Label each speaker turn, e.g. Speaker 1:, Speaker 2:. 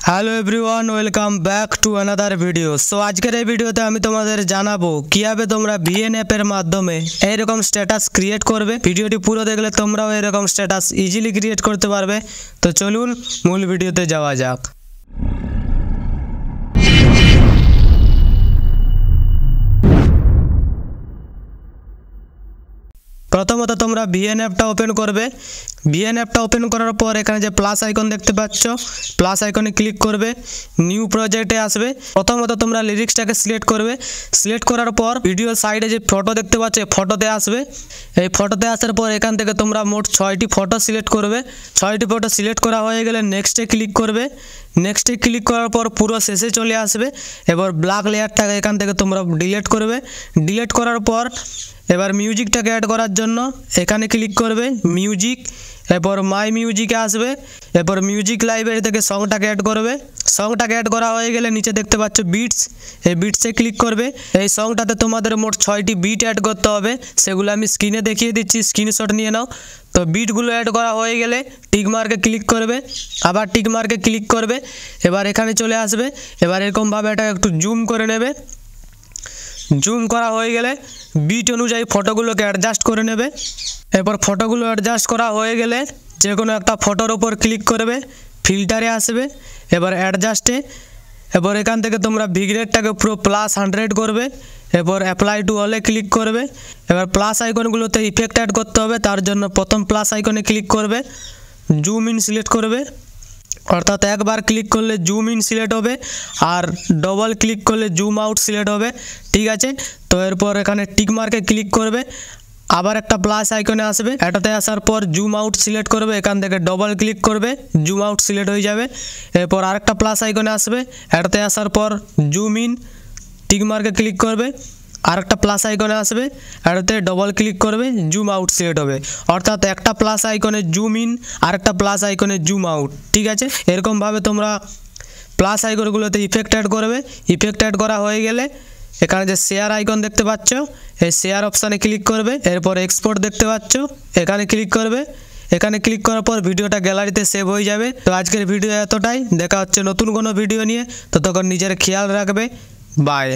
Speaker 1: Hello everyone, welcome back to another video. So আজকের এই ভিডিওতে আমি তোমাদের জানাবো কিভাবে তোমরা ভিএন অ্যাপের মাধ্যমে এইরকম স্ট্যাটাস ক্রিয়েট করবে। ভিডিওটি পুরো দেখলে তোমরাও এরকম স্ট্যাটাস ইজিলি ক্রিয়েট করতে পারবে। তো চলুন মূল ভিডিওতে যাওয়া যাক। প্রথমত তোমরা ভিএন অ্যাপটা ওপেন করবে। ভিএন অ্যাপটা ওপেন করার পর এখানে যে প্লাস আইকন দেখতে পাচ্ছ, প্লাস আইকনে ক্লিক করবে, নিউ প্রজেক্টে আসবে। প্রথমত তোমরা লিরিক্সটাকে সিলেক্ট করবে। সিলেক্ট করার পর ভিডিও সাইডে যে ফটো দেখতে পাচ্ছ ফটোতে আসবে। এই ফটোতে আসার পর এখান থেকে তোমরা মোট 6টি ফটো সিলেক্ট করবে। 6টি ফটো সিলেক্ট করা হয়ে গেলে নেক্সটে ক্লিক করবে। নেক্সটে ক্লিক করার পর পুরো শেষে চলে আসবে। এবার ব্ল্যাক লেয়ারটাকে এখান থেকে তোমরা ডিলিট করবে। ডিলিট করার পর এবার মিউজিকটাকে অ্যাড করার জন্য এখানে ক্লিক করবে, মিউজিক। এরপর মাই মিউজিকে আসবে। এরপর মিউজিক লাইব্রেরি থেকে সংটাকে অ্যাড করবে। সংটাকে অ্যাড করা হয়ে গেলে নিচে দেখতে পাচ্ছ বিটস, এই বিটসে ক্লিক করবে। এই সংটাতে তোমাদের মোট 6টি বিট অ্যাড করতে হবে, সেগুলো আমি স্ক্রিনে দেখিয়ে দিচ্ছি, স্ক্রিনশট নিয়ে নাও। তো বিটগুলো অ্যাড করা হয়ে গেলে টিক মার্কে ক্লিক করবে, আবার টিক মার্কে ক্লিক করবে। এবার এখানে চলে আসবে। এবার এরকমভাবে এটা একটু জুম করে নেবে। জুম করা হয়ে গেলে বিট অনুযায়ী ফটোগুলোকে অ্যাডজাস্ট করে নেবে। এরপর ফটোগুলো অ্যাডজাস্ট করা হয়ে গেলে যে কোনো একটা ফটোর ওপর ক্লিক করবে, ফিল্টারে আসবে। এবার অ্যাডজাস্টে, এবার এখান থেকে তোমরা ভিগ্রেডটাকে পুরো +100 করবে। এরপর অ্যাপ্লাই টু অলে ক্লিক করবে। এবার প্লাস আইকনগুলোতে ইফেক্ট অ্যাড করতে হবে, তার জন্য প্রথম প্লাস আইকনে ক্লিক করবে, জুম ইন সিলেক্ট করবে। অর্থাৎ একবার ক্লিক করলে জুম ইন সিলেক্ট হবে, আর ডবল ক্লিক করলে জুম আউট সিলেক্ট হবে। ঠিক আছে, তো এরপর এখানে টিক মার্কে ক্লিক করবে, আবার একটা প্লাস আইকনে আসবে। এটাতে আসার পর জুম আউট সিলেক্ট করবে, এখান থেকে ডবল ক্লিক করবে, জুম আউট সিলেক্ট হয়ে যাবে। এরপর আরেকটা প্লাস আইকনে আসবে, এটাতে আসার পর জুম ইন, টিক মার্কে ক্লিক করবে, আরেকটা প্লাস আইকনে আসবে, এটাতে ডবল ক্লিক করবে, জুম আউট সিলেক্ট হবে। অর্থাৎ একটা প্লাস আইকনে জুম ইন, আরেকটা প্লাস আইকনে জুম আউট। ঠিক আছে, এরকমভাবে তোমরা প্লাস আইকনগুলোতে ইফেক্ট অ্যাড করবে। ইফেক্ট অ্যাড করা হয়ে গেলে এখানে যে শেয়ার আইকন দেখতে পাচ্ছ, এই শেয়ার অপশানে ক্লিক করবে। এরপর এক্সপোর্ট দেখতে পাচ্ছ, এখানে ক্লিক করবে। এখানে ক্লিক করার পর ভিডিওটা গ্যালারিতে সেভ হয়ে যাবে। তো আজকের ভিডিও এতটাই, দেখা হচ্ছে নতুন কোনো ভিডিও নিয়ে। ততক্ষণ নিজের খেয়াল রাখবে। বাই।